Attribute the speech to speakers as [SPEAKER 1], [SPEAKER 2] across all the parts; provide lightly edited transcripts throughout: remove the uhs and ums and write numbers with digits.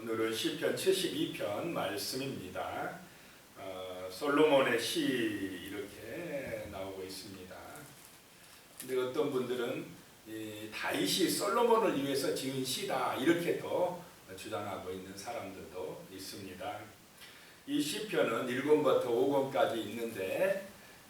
[SPEAKER 1] 오늘은 시편 72편 말씀입니다. 솔로몬의 시 이렇게 나오고 있습니다. 근데 어떤 분들은 다윗이 솔로몬을 위해서 지은 시다 이렇게 또 주장하고 있는 사람들도 있습니다. 이 시편은 1권부터 5권까지 있는데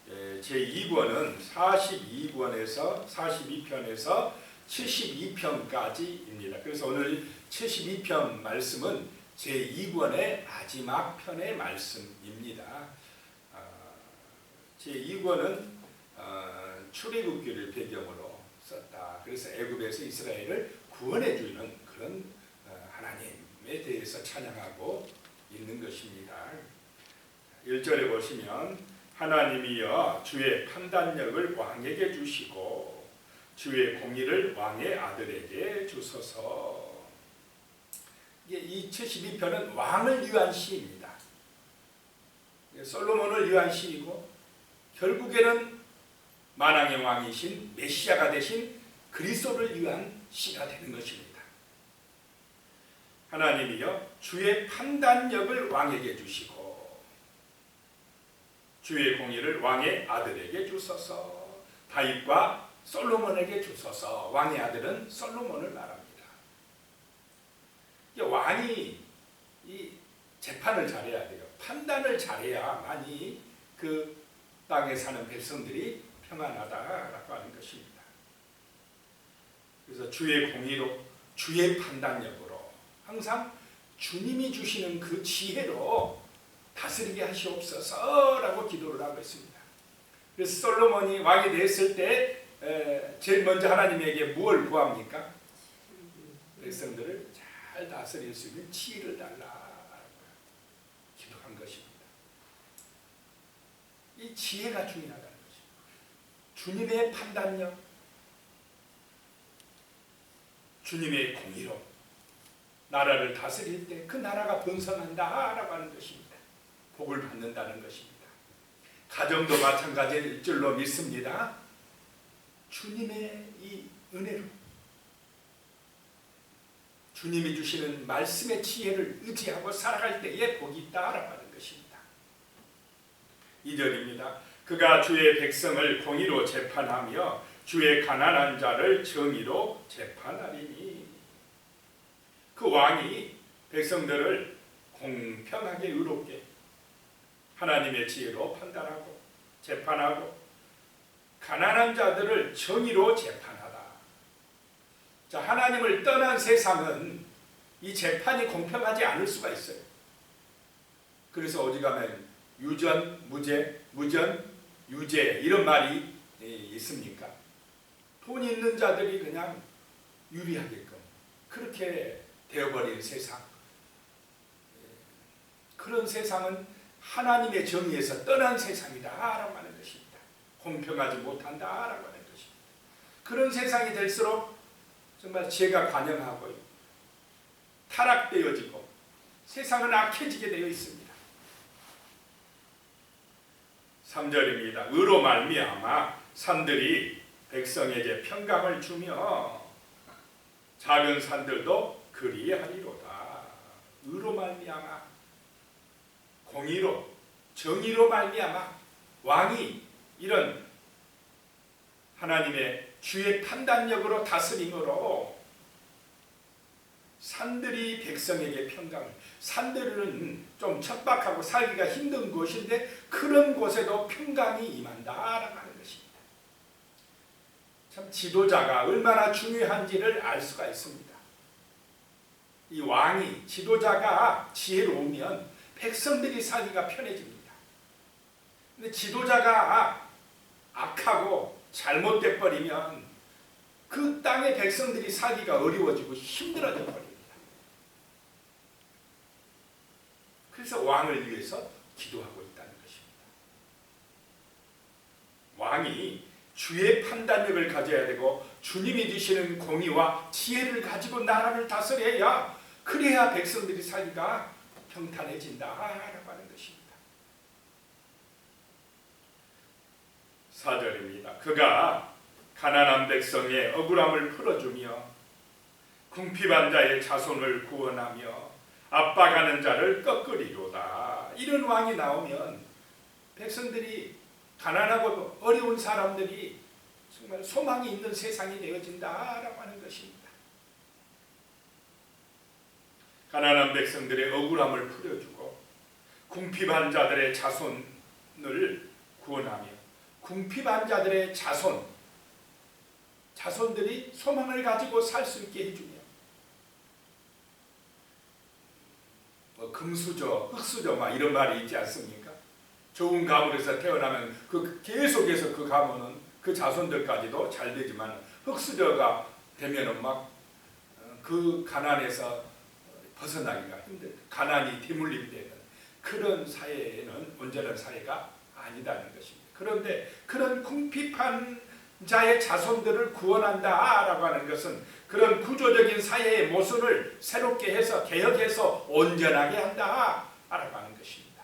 [SPEAKER 1] 제2권은 42권에서 42편에서 72편까지입니다. 그래서 오늘 72편 말씀은 제2권의 마지막 편의 말씀입니다. 제2권은 출애굽기를 배경으로 썼다. 그래서 애굽에서 이스라엘을 구원해 주는 그런 하나님에 대해서 찬양하고 있는 것입니다. 1절에 보시면 하나님이여 주의 판단력을 왕에게 주시고 주의 공의를 왕의 아들에게 주소서. 이 72편은 왕을 위한 시입니다. 솔로몬을 위한 시이고 결국에는 만왕의 왕이신 메시아가 되신 그리스도를 위한 시가 되는 것입니다. 하나님이여 주의 판단력을 왕에게 주시고 주의 공의를 왕의 아들에게 주소서. 다윗과 솔로몬에게 주소서. 왕의 아들은 솔로몬을 말합니다. 왕이 이 재판을 잘해야 돼요. 판단을 잘해야만이 그 땅에 사는 백성들이 평안하다라고 하는 것입니다. 그래서 주의 공의로 주의 판단력으로 항상 주님이 주시는 그 지혜로 다스리게 하시옵소서라고 기도를 하고 있습니다. 그래서 솔로몬이 왕이 됐을 때 제일 먼저 하나님에게 무엇을 구합니까? 백성들을 잘 다스릴 수 있는 지혜를 달라 기도한 것입니다. 이 지혜가 중요하다는 것입니다. 주님의 판단력, 주님의 공의로 나라를 다스릴 때 그 나라가 번성한다라고 하는 것입니다. 복을 받는다는 것입니다. 가정도 마찬가지일 줄로 믿습니다. 주님의 이 은혜로 주님이 주시는 말씀의 지혜를 의지하고 살아갈 때에 복이 있다라고 하는 것입니다. 2절입니다. 그가 주의 백성을 공의로 재판하며 주의 가난한 자를 정의로 재판하리니. 그 왕이 백성들을 공평하게 의롭게 하나님의 지혜로 판단하고 재판하고 가난한 자들을 정의로 재판하다. 자, 하나님을 떠난 세상은 이 재판이 공평하지 않을 수가 있어요. 그래서 어디 가면 유전, 무죄, 무전, 유죄 이런 말이 있습니까? 돈 있는 자들이 그냥 유리하게끔 그렇게 되어버린 세상. 그런 세상은 하나님의 정의에서 떠난 세상이다라고 하는 것입니다. 공평하지 못한다라고 하는 것입니다. 그런 세상이 될수록 정말 죄가 관영하고 타락되어지고 세상은 악해지게 되어 있습니다. 3절입니다. 의로 말미암아 산들이 백성에게 평강을 주며 작은 산들도 그리하리로다. 의로 말미암아 공의로 정의로 말미암아 왕이 이런 하나님의 주의 판단력으로 다스림으로 산들이 백성에게 평강을. 산들은 좀 척박하고 살기가 힘든 곳인데 그런 곳에도 평강이 임한다라고 하는 것입니다. 참 지도자가 얼마나 중요한지를 알 수가 있습니다. 이 왕이 지도자가 지혜로우면 백성들이 살기가 편해집니다. 근데 지도자가 악하고 잘못돼 버리면 그 땅의 백성들이 살기가 어려워지고 힘들어져 버립니다. 그래서 왕을 위해서 기도하고 있다는 것입니다. 왕이 주의 판단력을 가져야 되고 주님이 주시는 공의와 지혜를 가지고 나라를 다스려야 그래야 백성들이 살기가 평탄해진다라고 하는 것입니다. 4절입니다. 그가 가난한 백성의 억울함을 풀어주며 궁핍한 자의 자손을 구원하며 압박하는 자를 꺾으리로다. 이런 왕이 나오면 백성들이, 가난하고 어려운 사람들이 정말 소망이 있는 세상이 되어진다라고 하는 것입니다. 가난한 백성들의 억울함을 풀어주고 궁핍한 자들의 자손을 구원하며 궁핍한 자들의 자손들이 소망을 가지고 살 수 있게 해주며 금수저, 흙수저 막 이런 말이 있지 않습니까? 좋은 가문에서 태어나면 계속해서 그 가문은 그 자손들까지도 잘 되지만 흙수저가 되면은 막 그 가난에서 벗어나기가 힘들다. 가난이 대물림되는 그런 사회에는 온전한 사회가 아니다는 것입니다. 그런데 그런 궁핍한 자의 자손들을 구원한다라고 하는 것은 그런 구조적인 사회의 모순을 새롭게 해서 개혁해서 온전하게 한다라고 하는 것입니다.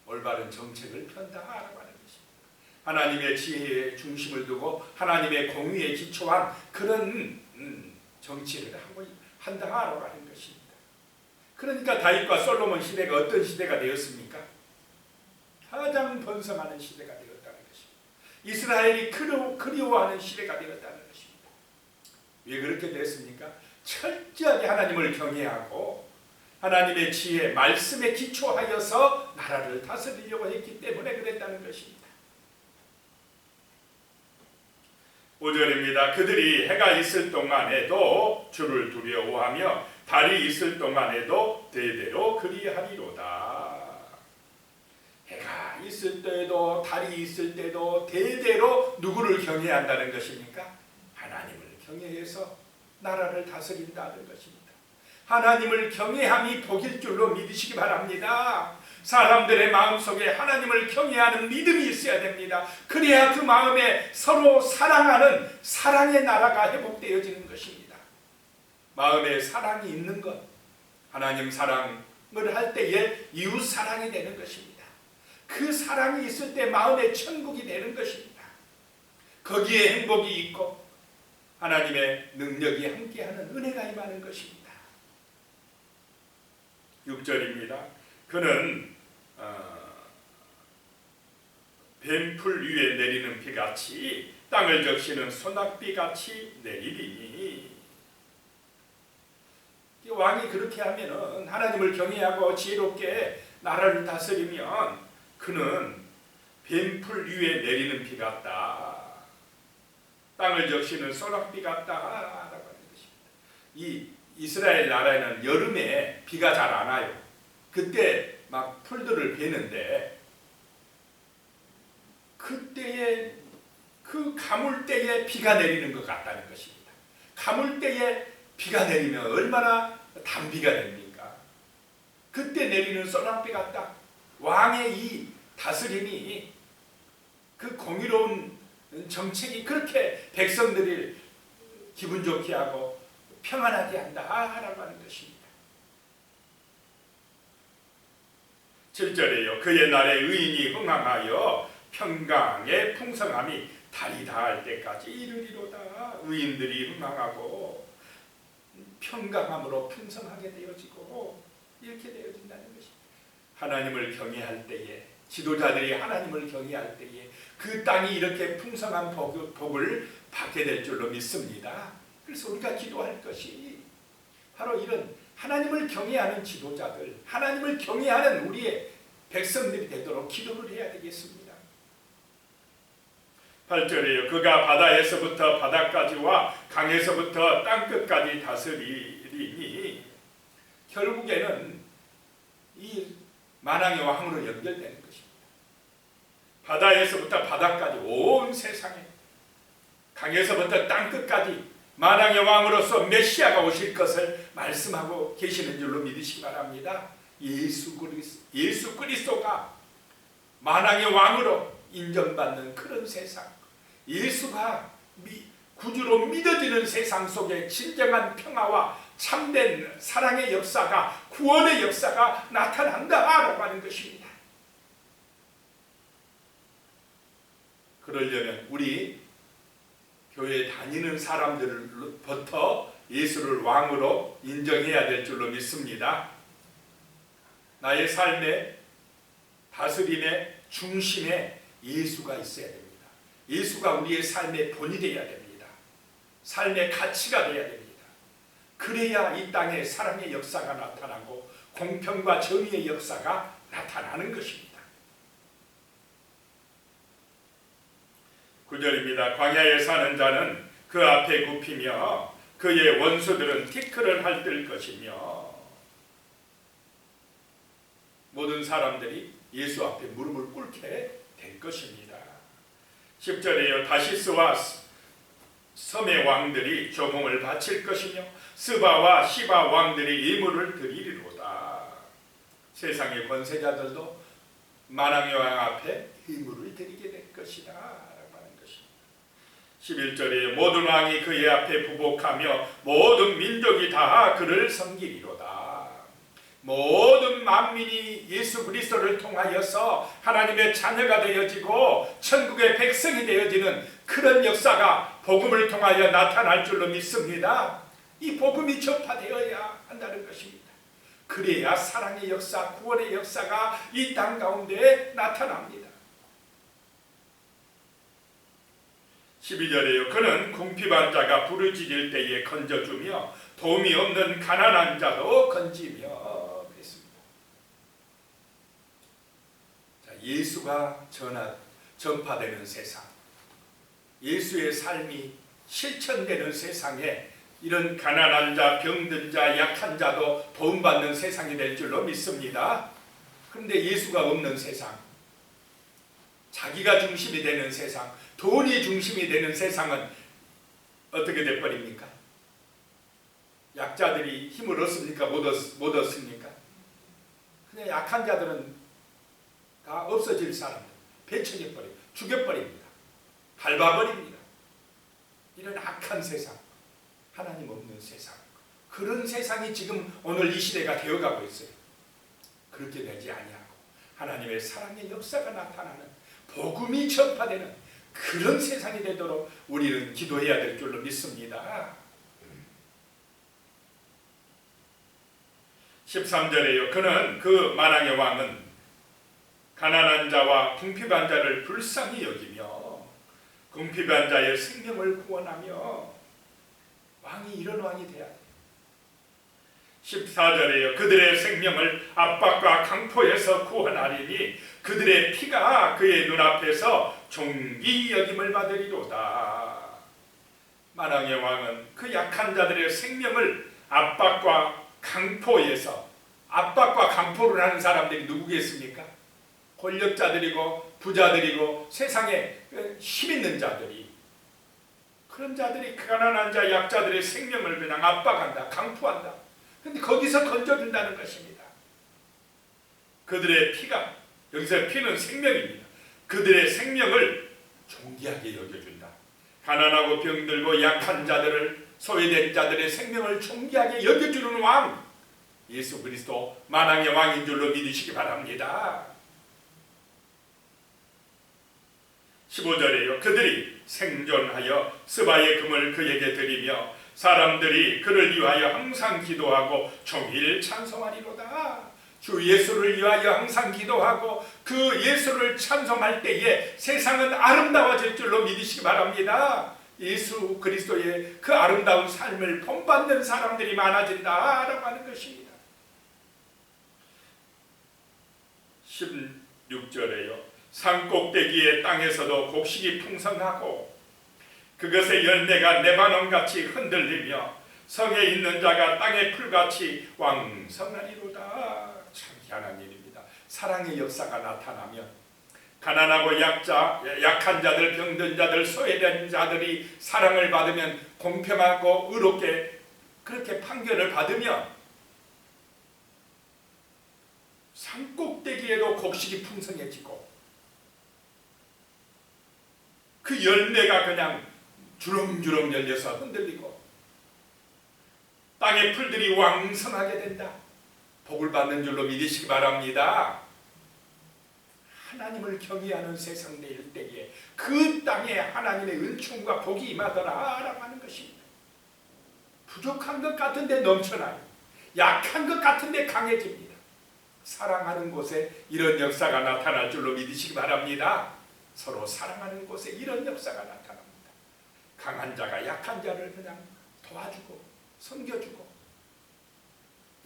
[SPEAKER 1] 올바른 정책을 편다라고 하는 것입니다. 하나님의 지혜에 중심을 두고 하나님의 공의에 기초한 그런 정치를 한다라고 하는 것입니다. 그러니까 다윗과 솔로몬 시대가 어떤 시대가 되었습니까? 가장 번성하는 시대가 되었다는 것입니다. 이스라엘이 그리워하는 시대가 되었다는 것입니다. 왜 그렇게 됐습니까? 철저하게 하나님을 경외하고 하나님의 지혜, 말씀에 기초하여서 나라를 다스리려고 했기 때문에 그랬다는 것입니다. 5절입니다. 그들이 해가 있을 동안에도 주를 두려워하며 달이 있을 동안에도 대대로 그리하리로다. 해가 있을 때도 달이 있을 때도 대대로 누구를 경외한다는 것입니까? 하나님을 경외해서 나라를 다스린다는 것입니다. 하나님을 경외함이 복일 줄로 믿으시기 바랍니다. 사람들의 마음속에 하나님을 경외하는 믿음이 있어야 됩니다. 그래야 그 마음에 서로 사랑하는 사랑의 나라가 회복되어지는 것입니다. 마음에 사랑이 있는 것, 하나님 사랑을 할 때에 이웃 사랑이 되는 것입니다. 그 사랑이 있을 때 마음의 천국이 되는 것입니다. 거기에 행복이 있고 하나님의 능력이 함께하는 은혜가 임하는 것입니다. 6절입니다. 그는 뱀풀 위에 내리는 비같이 땅을 적시는 소낙비같이 내리리니. 왕이 그렇게 하면은 하나님을 경외하고 지혜롭게 나라를 다스리면 그는 뱀풀 위에 내리는 비 같다. 땅을 적시는 소낙비 같다라고 하는 것입니다. 이 이스라엘 나라에는 여름에 비가 잘 안 와요. 그때 막 풀들을 베는데 그때에 그 가물때에 비가 내리는 것 같다는 것입니다. 가물때에 비가 내리면 얼마나 단비가 됩니까? 그때 내리는 소낙비 같다. 왕의 이 다스림이 그 공의로운 정책이 그렇게 백성들을 기분 좋게 하고 평안하게 한다라고 하는 것입니다. 7절에요. 그의 날에 의인이 흥황하여 평강의 풍성함이 달이 닿을 때까지 이르리로다. 의인들이 흥황하고 평강함으로 풍성하게 되어지고 이렇게 되어진다는 것입니다. 하나님을 경외할 때에, 지도자들이 하나님을 경외할 때에 그 땅이 이렇게 풍성한 복을 받게 될 줄로 믿습니다. 그래서 우리가 기도할 것이 바로 이런 하나님을 경외하는 지도자들, 하나님을 경외하는 우리의 백성들이 되도록 기도를 해야 되겠습니다. 8절이에요. 그가 바다에서부터 바다까지와 강에서부터 땅끝까지 다스리니. 결국에는 이 만왕의 왕으로 연결되는 것입니다. 바다에서부터 바다까지 온 세상에, 강에서부터 땅끝까지 만왕의 왕으로서 메시아가 오실 것을 말씀하고 계시는 줄로 믿으시기 바랍니다. 예수 그리스도가 만왕의 왕으로 인정받는 그런 세상, 예수가 구주로 믿어지는 세상 속에 진정한 평화와 참된 사랑의 역사가, 구원의 역사가 나타난다라고 하는 것입니다. 그러려면 우리 교회 다니는 사람들부터 예수를 왕으로 인정해야 될 줄로 믿습니다. 나의 삶의 다스림의 중심에 예수가 있어야 됩니다. 예수가 우리의 삶의 본이 되어야 됩니다. 삶의 가치가 되어야 됩니다. 그래야 이 땅에 사랑의 역사가 나타나고 공평과 정의의 역사가 나타나는 것입니다. 9절입니다. 광야에 사는 자는 그 앞에 굽히며 그의 원수들은 티끌을 핥을 것이며, 모든 사람들이 예수 앞에 무릎을 꿇게 될 것입니다. 10절에요. 다시스와 섬의 왕들이 조공을 바칠 것이며 스바와 시바 왕들이 예물을 드리리로다. 세상의 권세자들도 만왕의 왕 앞에 예물을 드리게 될 것이다 라고 하는 것입니다. 11절에 모든 왕이 그의 앞에 부복하며 모든 민족이 다 그를 섬기리로다. 모든 만민이 예수 그리스도를 통하여서 하나님의 자녀가 되어지고 천국의 백성이 되어지는 그런 역사가 복음을 통하여 나타날 줄로 믿습니다. 이 복음이 전파되어야 한다는 것입니다. 그래야 사랑의 역사, 구원의 역사가 이 땅 가운데 나타납니다. 12절에요. 그는 궁핍한 자가 부르짖을 때에 건져주며 도움이 없는 가난한 자도 건지며. 그랬습니다. 자, 예수가 전파되는 세상, 예수의 삶이 실천되는 세상에 이런 가난한 자, 병든 자, 약한 자도 도움받는 세상이 될 줄로 믿습니다. 그런데 예수가 없는 세상, 자기가 중심이 되는 세상, 돈이 중심이 되는 세상은 어떻게 돼버립니까? 약자들이 힘을 얻습니까? 못 얻습니까? 그냥 약한 자들은 다 없어질 사람들, 배척해버립니다. 죽여버립니다. 밟아버립니다. 이런 악한 세상, 하나님 없는 세상, 그런 세상이 지금 오늘 이 시대가 되어가고 있어요. 그렇게 되지 아니하고 하나님의 사랑의 역사가 나타나는, 복음이 전파되는 그런 세상이 되도록 우리는 기도해야 될 줄로 믿습니다. 13절에요. 그는 그 만왕의 왕은 가난한 자와 궁핍한 자를 불쌍히 여기며 궁핍한 자의 생명을 구원하며, 왕이 이런 왕이 돼야 돼요. 14절에요. 그들의 생명을 압박과 강포에서 구원하리니 그들의 피가 그의 눈앞에서 존귀 여김을 받으리로다. 만왕의 왕은 그 약한 자들의 생명을 압박과 강포에서, 압박과 강포를 하는 사람들이 누구겠습니까? 권력자들이고 부자들이고 세상에 힘 있는 자들이, 그런 자들이 가난한 자, 약자들의 생명을 그냥 압박한다, 강포한다. 근데 거기서 건져준다는 것입니다. 그들의 피가, 여기서 피는 생명입니다. 그들의 생명을 존귀하게 여겨준다. 가난하고 병들고 약한 자들을, 소외된 자들의 생명을 존귀하게 여겨주는 왕, 예수 그리스도 만왕의 왕인 줄로 믿으시기 바랍니다. 15절에요. 그들이 생존하여 스바의 금을 그에게 드리며 사람들이 그를 위하여 항상 기도하고 종일 찬송하리로다. 주 예수를 위하여 항상 기도하고 그 예수를 찬송할 때에 세상은 아름다워질 줄로 믿으시기 바랍니다. 예수 그리스도의 그 아름다운 삶을 본받는 사람들이 많아진다라고 하는 것입니다. 16절에요. 산꼭대기의 땅에서도 곡식이 풍성하고 그것의 열매가 레바논같이 흔들리며 성에 있는 자가 땅의 풀같이 왕성하리로다. 참 희한한 일입니다. 사랑의 역사가 나타나면 가난하고 약한 자들, 병든 자들, 소외된 자들이 사랑을 받으면, 공평하고 의롭게 그렇게 판결을 받으면 산꼭대기에도 곡식이 풍성해지고 그 열매가 그냥 주렁주렁 열려서 흔들리고 땅의 풀들이 왕성하게 된다. 복을 받는 줄로 믿으시기 바랍니다. 하나님을 경외하는 세상 될 때에 그 땅에 하나님의 은총과 복이 임하더라 라고 하는 것입니다. 부족한 것 같은데 넘쳐나요. 약한 것 같은데 강해집니다. 사랑하는 곳에 이런 역사가 나타날 줄로 믿으시기 바랍니다. 서로 사랑하는 곳에 이런 역사가 나타납니다. 강한 자가 약한 자를 그냥 도와주고 섬겨주고,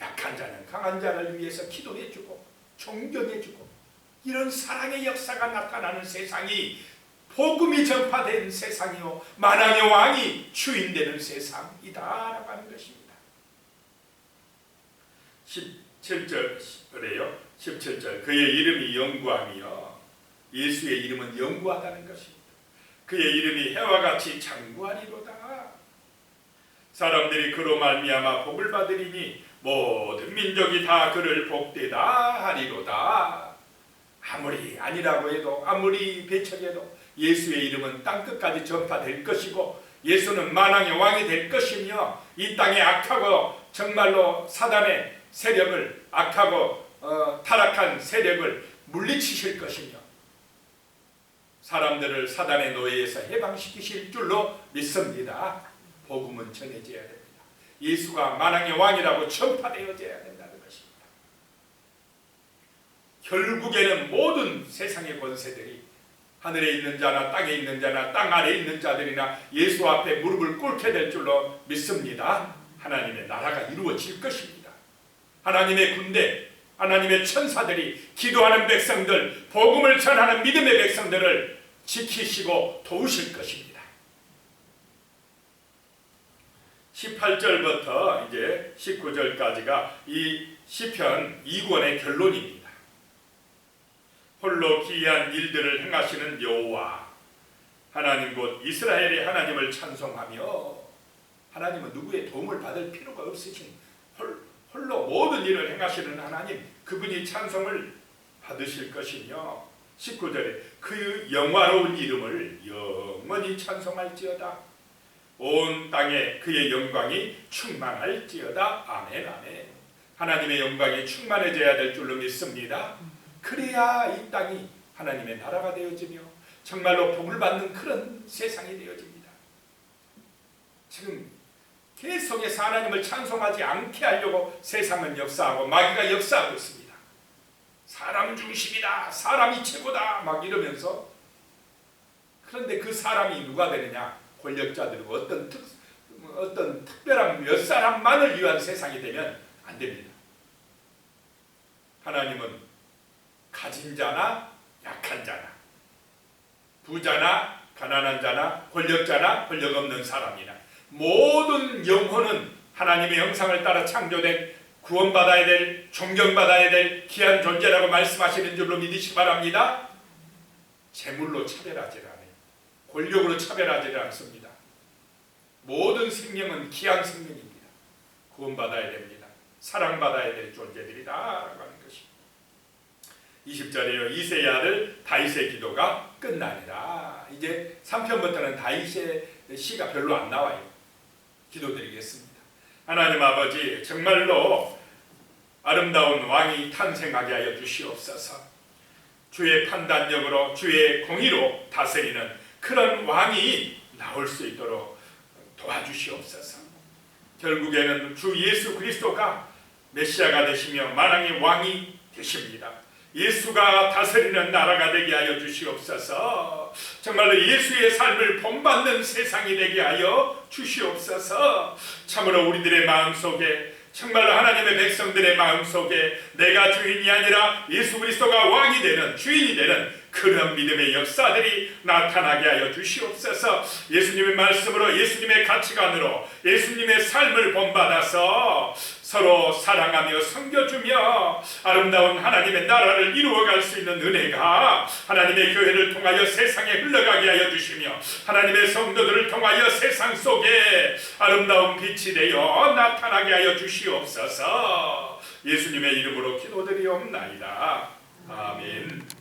[SPEAKER 1] 약한 자는 강한 자를 위해서 기도해주고 존경해주고, 이런 사랑의 역사가 나타나는 세상이 복음이 전파된 세상이요 만왕의 왕이 주인되는 세상이다라고 하는 것입니다. 17절에요. 17절 그의 이름이 영구함이요 예수의 이름은 영구하다는 것입니다. 그의 이름이 해와 같이 장구하리로다. 사람들이 그로 말미암아 복을 받으리니 모든 민족이 다 그를 복되다 하리로다. 아무리 아니라고 해도, 아무리 배척해도 예수의 이름은 땅끝까지 전파될 것이고, 예수는 만왕의 왕이 될 것이며, 이 땅의 악하고 정말로 사단의 세력을, 악하고 타락한 세력을 물리치실 것이며, 사람들을 사단의 노예에서 해방시키실 줄로 믿습니다. 복음은 전해져야 됩니다. 예수가 만왕의 왕이라고 전파되어져야 된다는 것입니다. 결국에는 모든 세상의 권세들이, 하늘에 있는 자나 땅에 있는 자나 땅 아래에 있는 자들이나 예수 앞에 무릎을 꿇게 될 줄로 믿습니다. 하나님의 나라가 이루어질 것입니다. 하나님의 군대, 하나님의 천사들이 기도하는 백성들, 복음을 전하는 믿음의 백성들을 지키시고 도우실 것입니다. 18절부터 이제 19절까지가 이 시편 2권의 결론입니다. 홀로 기이한 일들을 행하시는 여호와 하나님 곧 이스라엘의 하나님을 찬송하며, 하나님은 누구의 도움을 받을 필요가 없으신 홀로 모든 일을 행하시는 하나님, 그분이 찬송을 받으실 것이며, 19절에 그 영화로운 이름을 영원히 찬송할지어다. 온 땅에 그의 영광이 충만할지어다. 아멘 아멘. 하나님의 영광이 충만해져야 될 줄로 믿습니다. 그래야 이 땅이 하나님의 나라가 되어지며 정말로 복을 받는 그런 세상이 되어집니다. 지금 계속해서 하나님을 찬송하지 않게 하려고 세상은 역사하고 마귀가 역사하고 있습니다. 사람 중심이다, 사람이 최고다 막 이러면서, 그런데 그 사람이 누가 되느냐? 권력자들이고 어떤 특별한 몇 사람만을 위한 세상이 되면 안 됩니다. 하나님은 가진 자나 약한 자나, 부자나 가난한 자나, 권력자나 권력 없는 사람이나, 모든 영혼은 하나님의 형상을 따라 창조된, 구원받아야 될, 존경받아야 될 귀한 존재라고 말씀하시는 줄로 믿으시기 바랍니다. 재물로 차별하지 않아요. 권력으로 차별하지 않습니다. 모든 생명은 귀한 생명입니다. 구원받아야 됩니다. 사랑받아야 될 존재들이다라고 하는 것입니다. 20절에요. 이새의 아들 다윗의 기도가 끝나니라. 이제 3편부터는 다윗의 시가 별로 안 나와요. 기도드리겠습니다. 하나님 아버지, 정말로 아름다운 왕이 탄생하게 하여 주시옵소서. 주의 판단력으로, 주의 공의로 다스리는 그런 왕이 나올 수 있도록 도와주시옵소서. 결국에는 주 예수 그리스도가 메시아가 되시며 만왕의 왕이 되십니다. 예수가 다스리는 나라가 되게 하여 주시옵소서. 정말로 예수의 삶을 본받는 세상이 되게 하여 주시옵소서. 참으로 우리들의 마음속에, 정말로 하나님의 백성들의 마음속에 내가 주인이 아니라 예수 그리스도가 왕이 되는, 주인이 되는 그런 믿음의 역사들이 나타나게 하여 주시옵소서. 예수님의 말씀으로, 예수님의 가치관으로 예수님의 삶을 본받아서 서로 사랑하며 섬겨주며 아름다운 하나님의 나라를 이루어갈 수 있는 은혜가 하나님의 교회를 통하여 세상에 흘러가게 하여 주시며, 하나님의 성도들을 통하여 세상 속에 아름다운 빛이 되어 나타나게 하여 주시옵소서. 예수님의 이름으로 기도드리옵나이다. 아멘.